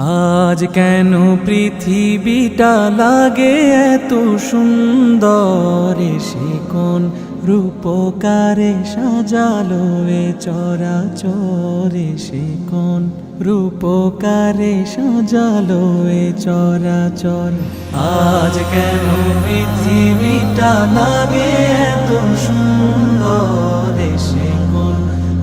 আজ কেন পৃথিবীটা লাগে এত সুন্দর, সে কোন রূপকারে সাজালো এ চরাচরে, সে কোন রূপকারে সাজালো এ চরাচর। আজ কেন পৃথিবীটা লাগে এত সুন্দর, সে কোন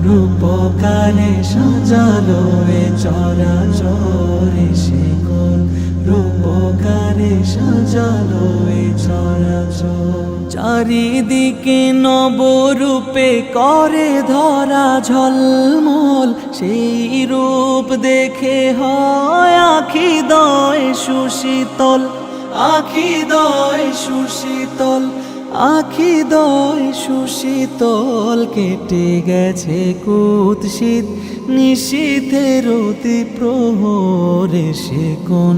রূপকারে সাজালো এ চরাচরে, সে কোন রূপকারে সাজালো এ চরাচর। চারিদিকে নবরূপে করে ধরা ঝলমল, সেই রূপ দেখে হয় আখি দয় সুশীতল, আখি দয় সুশীতল, আখি দয় সুশীতল। কেটে গেছে কুৎসিত নিশীথের অতি প্রহরে, সে কোন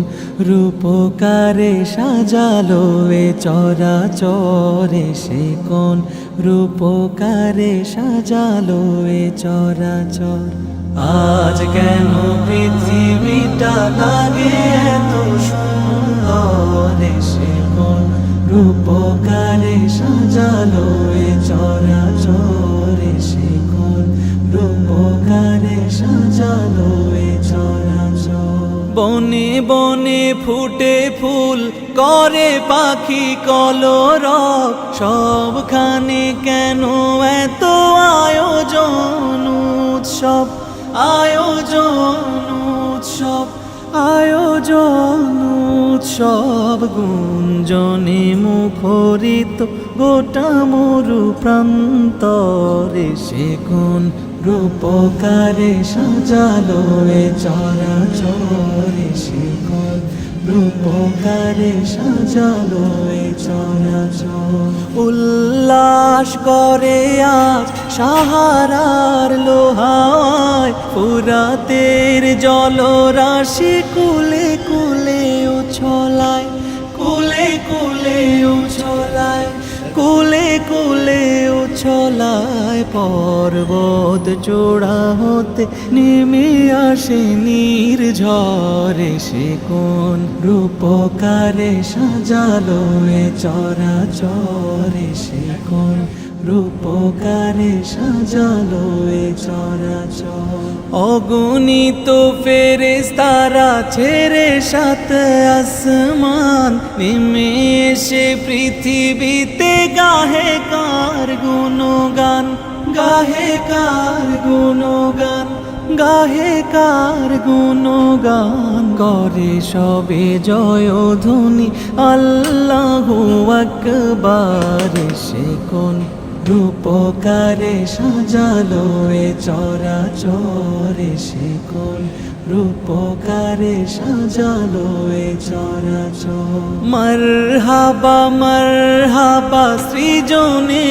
রূপকারে সাজালো এ চরাচরে, সে কোন রূপকারে সাজালো এ চরাচর। আজ কেন পৃথিবীটা লাগে এত সুন্দর, সে কোন রূপকারে সাজালো এ চরাচরে, সে কোন রূপকারে সাজালো এ চরাচর। বনে বনে ফুটে ফুল করে পাখি কলরব, সবখানে কেন এত আয়োজন উৎসব, আয়োজন উৎসব, আয়োজন উৎসব। গুঞ্জনে মুখরিত গোটা মরু প্রান্তরে, সে কোন রূপকারে সাজালো এ চরাচরে, সে কোন রূপকারে সাজালো এ চরাচর। উল্লাস করে আজ সাহারার লোহায়, ফুরাতের জলরাশি কুলে কুলে উছলায়, কুলে কুলে উছলায়, কুলে কুলে উছলায়। পর্বত চূড়া হতে নেমে আসে নির্ঝরে, সে কোন রূপকারে সাজালো এ চরাচরে, সে কোন রূপকারে সাজালো এ চরাচর। অগণিত ফেরেশতারা ছেড়ে সাত আসমান, নেমে এসে পৃথিবীতে গাহে কার গুণগান, গাহে কার গুণগান, গাহে কার গুণগান। করে সবে জয়ধ্বনি আল্লাহু আকবার, সে কোন রূপকারে সাজালো এ চরাচরে, সে কোন রূপকারে সাজালো এ চরাচর। মারহাবা মারহাবা সৃজনে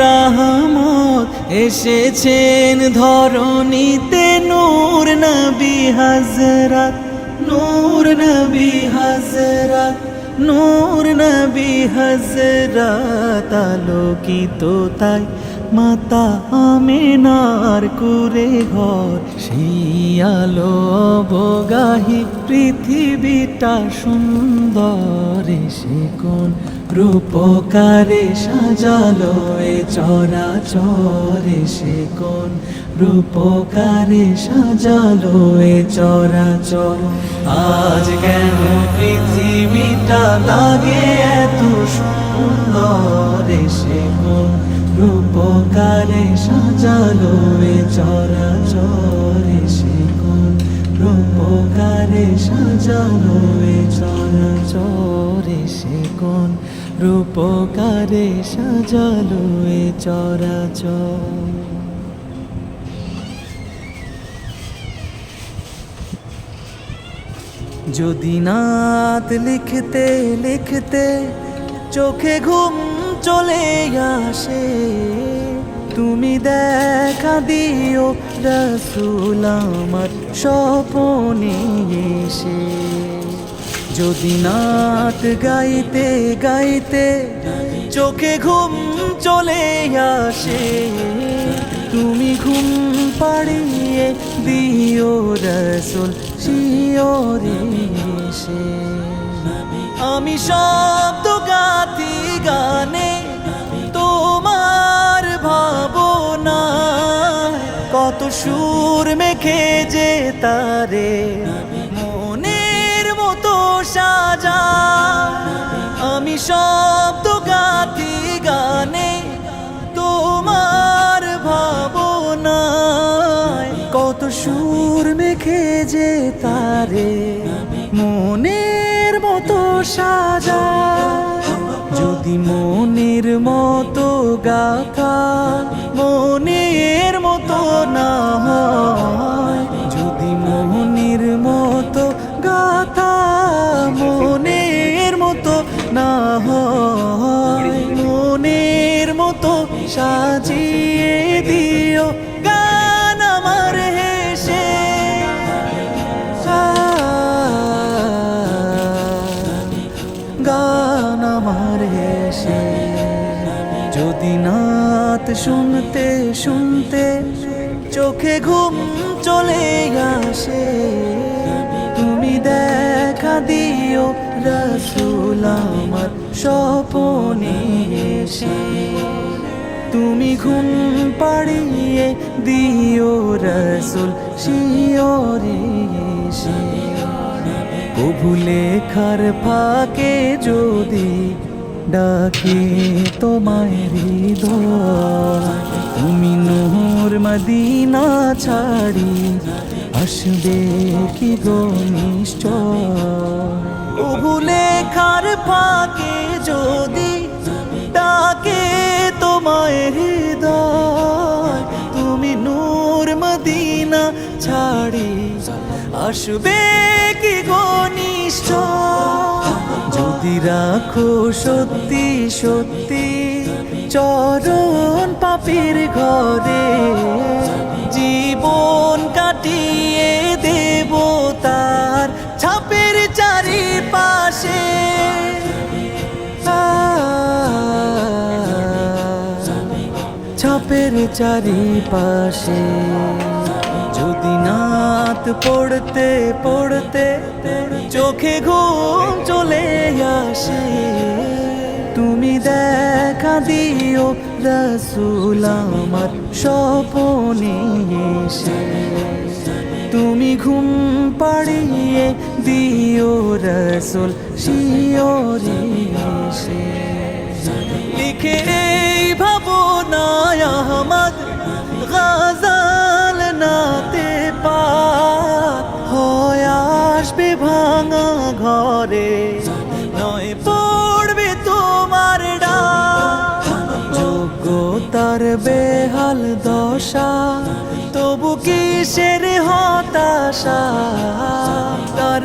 রহমত, এসেছেন ধরণীতে নূর নবী হযরত, নূর নবী হযরত, নূর নবী হযরত। আলোকিত তাই মাতা আমিনার কুরে ঘর, সেই আলো অবগাহী পৃথিবীটা সুন্দর, সে কোন রূপকারে সাজালো এ চরাচরে, সে কোন রূপকারে সাজালো এ চরাচর। আজ কেন পৃথিবীটা লাগে এত সুন্দর, সে কোন রূপকারে সাজালো এ চরাচরে, সে কোন রূপকারে সাজালো এ চরাচরে, সে কোন রূপকারে সাজালো এ চরাচর। যদি নাত লিখতে লিখতে চোখে ঘুম চলে আসে, তুমি দেখা দিও রাসূল আমার স্বপনে এসে। যদি নাত গাইতে গাইতে চোখে ঘুম চলে আসে, তুমি ঘুম পাড়িয়ে দিও রাসূল শিওরে এসে। আমি শব্দ গাথি গানে তোমার ভাবনা, কত সুর মেখে যে তারে মনের মতো সাজা। আমি শব্দ গাথি গানে তোমার ভাবনায়, কত সুর মেখে যে তারে মনের মতো সাজা। যদি মনের মতো গাথা মনের মতো না হয়, যদি মনের মতো গাথা মনের মতো না হয়, মনের মতো সাজিয়ে দিও গান আমার হেসে। গান আমার হেসে। যদি নাত শুনতে শুনতে চোখে ঘুম চলে আসে, তুমি দেখা দিও রাসূল আমার স্বপনে এসে। তুমি ঘুম পাড়িয়ে দিও রাসূল শিওরে এসে। কবু লেখার ফাঁকে যদি ডাকে তোমায় হৃদয়, তুমি নূর মদিনা ছাড়ি আসবে কি গো নিশ্চয়। কবু লেখার ফাঁকে যদি ডাকে তোমায় হৃদয়, তুমি নূর মদিনা ছাড়ি আসবে কি গো নিশ্চয়। যদি রাখো সত্যি সত্যি চরণ পাপীর ঘরে, জীবন কাটিয়ে দেব তার ছাপের চারিপাশে। ছাপের চারিপাশে। যদি নাত পড়তে পড়তে চোখে ঘুম চলে আসে, তুমি দেখা দিও রাসূল আমার স্বপনে এসে। তুমি ঘুম পাড়িয়ে দিও রাসূল শিওরে এসে। লিখে এই ভাবনায় আহমদ গাজাল নাতে পাক হয় আসবে ভাঙা ঘরে, নয় পড়বে তোমার ডাক। যোগ্যতার বেহাল দশা তবু কিসের হতাশা, তার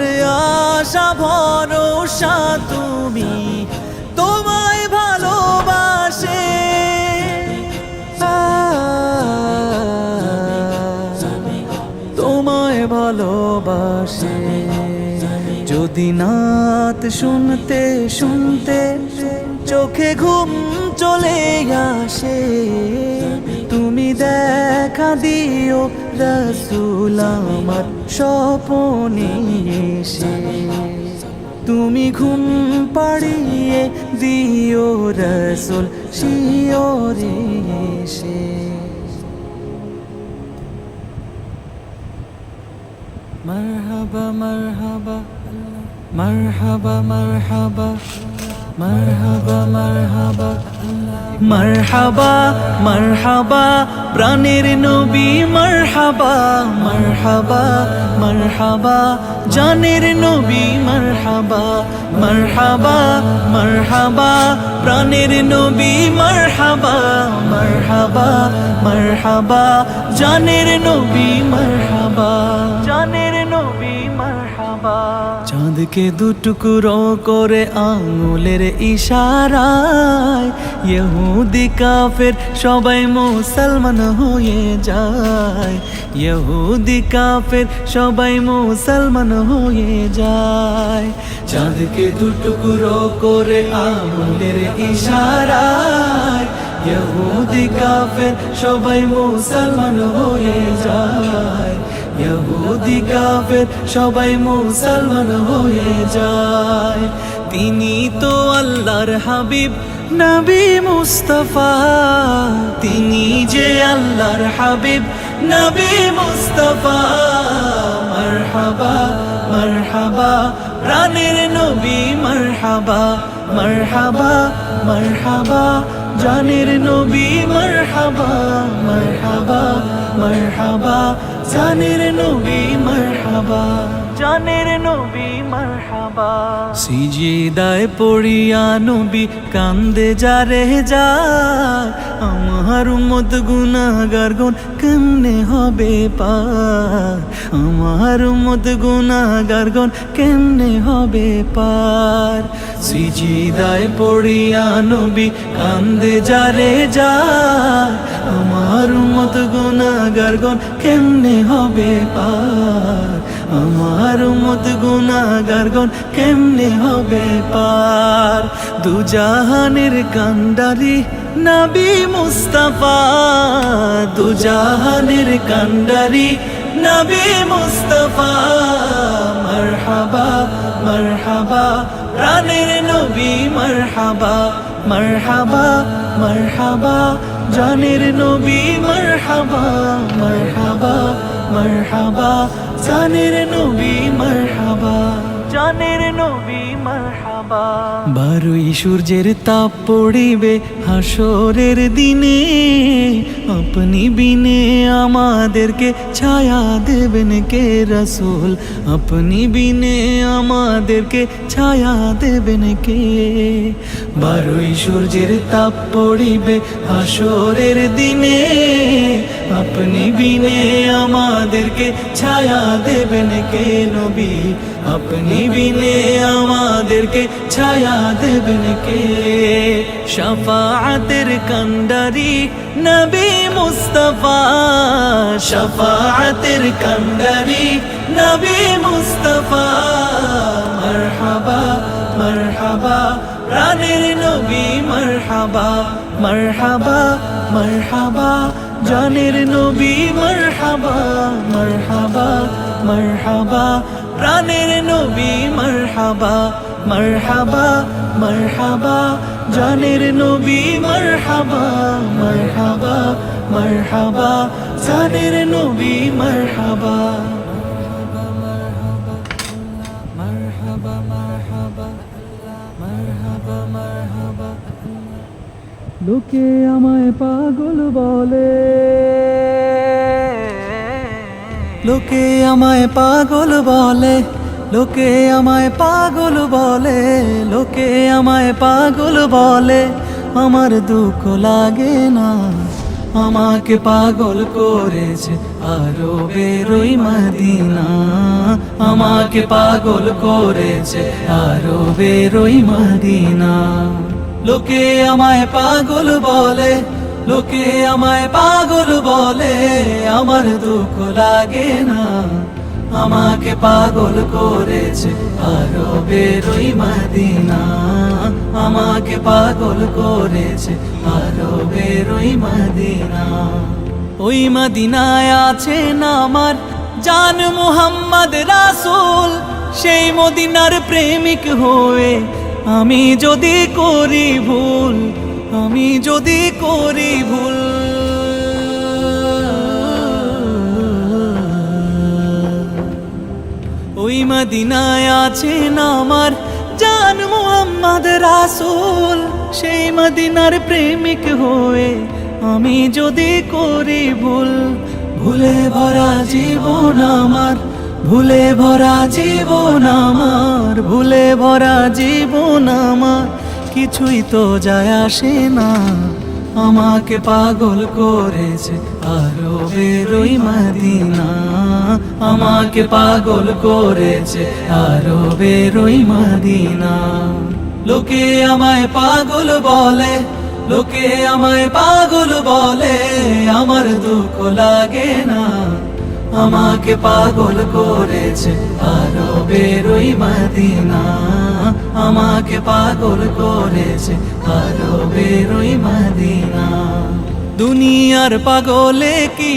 আশা ভরসা তুমি তোমায় ভালোবাসে। তোমায় ভালোবাসে। যদি নাত শুনতে শুনতে চোখে ঘুম চলে আসে, তুমি দেখা দিও রাসূল আমার স্বপনে এসে। তুমি ঘুম পাড়িয়ে দিও রাসূল শিওরে এসে। মারহাবা মারহাবা মারহাবা মারহাবা মারহাবা মারহাবা মারহাবা মারহাবা প্রাণের নবী মারহাবা মারহাবা মারহাবা জানের নবী মারহাবা মারহাবা মারহাবা প্রাণের নবী মারহাবা মারহাবা মারহাবা জানের নবী মারহাবা জানের নবী মারহাবা। চাঁদকে দুটুকরো করে আঙুলের ইশারায় ইহুদি কাফের সবাই মুসলমান হয়ে যায়, ইহুদি কাফের সবাই মুসলমান হয়ে যায়। চাঁদকে দুটুকরো করে আঙুলের ইশারায় ইহুদি কাফের সবাই মুসলমান হয়ে যায়, ইহুদি কাফের সবাই মুসলমান হয়ে যায়। তিনি তো আল্লাহর হাবিব নবী মুস্তাফা, তিনি যে আল্লাহর হাবিব নবী মুস্তাফা। মারহাবা মারহাবা প্রাণের নবী, মারহাবা মারহাবা মারহাবা জানের নবী, মারহাবা মারহাবা মারহাবা জানের নবী, মারহাবা জানের নবী, মারহাবা। সিজদায় পড়িয়া নবী কান্দে যারে যায়, আমার উম্মত গুনাহগার গণ কেমনে হবে পার, আমার উম্মত গুনাহগার গণ কেমনে হবে পার। সিজদায় পড়িয়া নবী কান্দে যারে যায়, আমার উম্মত গুনাহগার গণ কেমনে হবে পার, আমার উম্মত গুনাহগার গণ কেমনে হবে পার। দুজাহানের কান্ডারি নবী মুস্তাফা, দুজাহানের কান্ডারি নবী মুস্তাফা। মারহাবা মারহাবা প্রাণের নবী, মারহাবা মারহাবা মারহাবা জানের নবী, মারহাবা মারহাবা মারহাবা জানের নবী, মারহাবা জানের নবী, মারহাবা। 12ই সূর্যের তাপ পড়িবে হাসরের দিনে, আপনি বিনে আমাদেরকে ছায়া দেবেন কে রাসূল, আপনি বিনে আমাদেরকে ছায়া দেবেন কে। 12ই সূর্যের তাপ পড়িবে হাসরের দিনে, আপনি বিনে আমাদেরকে ছায়া দেবেন কে নবী, আপনি বিনে আমাদেরকে ছায়া দেবেন কে। শাফাআতের কান্ডারি নবী মুস্তাফা, শাফাআতের কান্ডারি নবী মুস্তাফা। মারহাবা মারহাবা প্রাণের নবী, মারহাবা মারহাবা মারহাবা জানের নবী, মারহাবা মারহাবা মারহাবা প্রাণের নবী, মারহাবা মারহাবা মারহাবা জানের নবী, মারহাবা মারহাবা মারহাবা জানের নবী, মারহাবা মারহাবা মারহাবা মারহাবা মারহাবা। লোকে আমায় পাগল বলে, লোকে আমায় পাগল বলে, লোকে আমায় পাগল বলে, লোকে আমায় পাগল বলে, আমার দুঃখ লাগে না। আমাকে পাগল করেছে আরবের ওই মদিনা, আমাকে পাগল করেছে আরবের ওই মদিনা। লোকে আমায় পাগল বলে, লোকে আমায় পাগল বলে, আমার দুঃখ লাগে না। আমাকে পাগল করেছে আরবের ওই মদিনা, আমাকে পাগল করেছে আরবের ওই মদিনা। ওই মদিনায় আছেন আমার জান মুহাম্মদ রাসূল, সেই মদিনার প্রেমিক হয়ে আমি যদি করি ভুল, আমি যদি করি ভুল, ওই মদিনায় আছেন আমার জান মুহাম্মদ রাসূল, সেই মদিনার প্রেমিক হয়ে আমি যদি করি ভুল। ভুলে ভরা জীবন আমার, ভুলে ভরা জীবন আমার, ভুলে ভরা জীবন আমার, কিছুই তো যায় আসে না। আমাকে পাগল করেছে আরবের ওই মদিনা, আমাকে পাগল করেছে আরবের ওই মদিনা। লোকে আমায় পাগল বলে, লোকে আমায় পাগল বলে, আমার দুঃখ লাগে না। আমাকে পাগল করেছে আরবের ওই মদিনা, আমাকে পাগল করেছে আরবের ওই মদিনা। দুনিয়ার পাগলে কি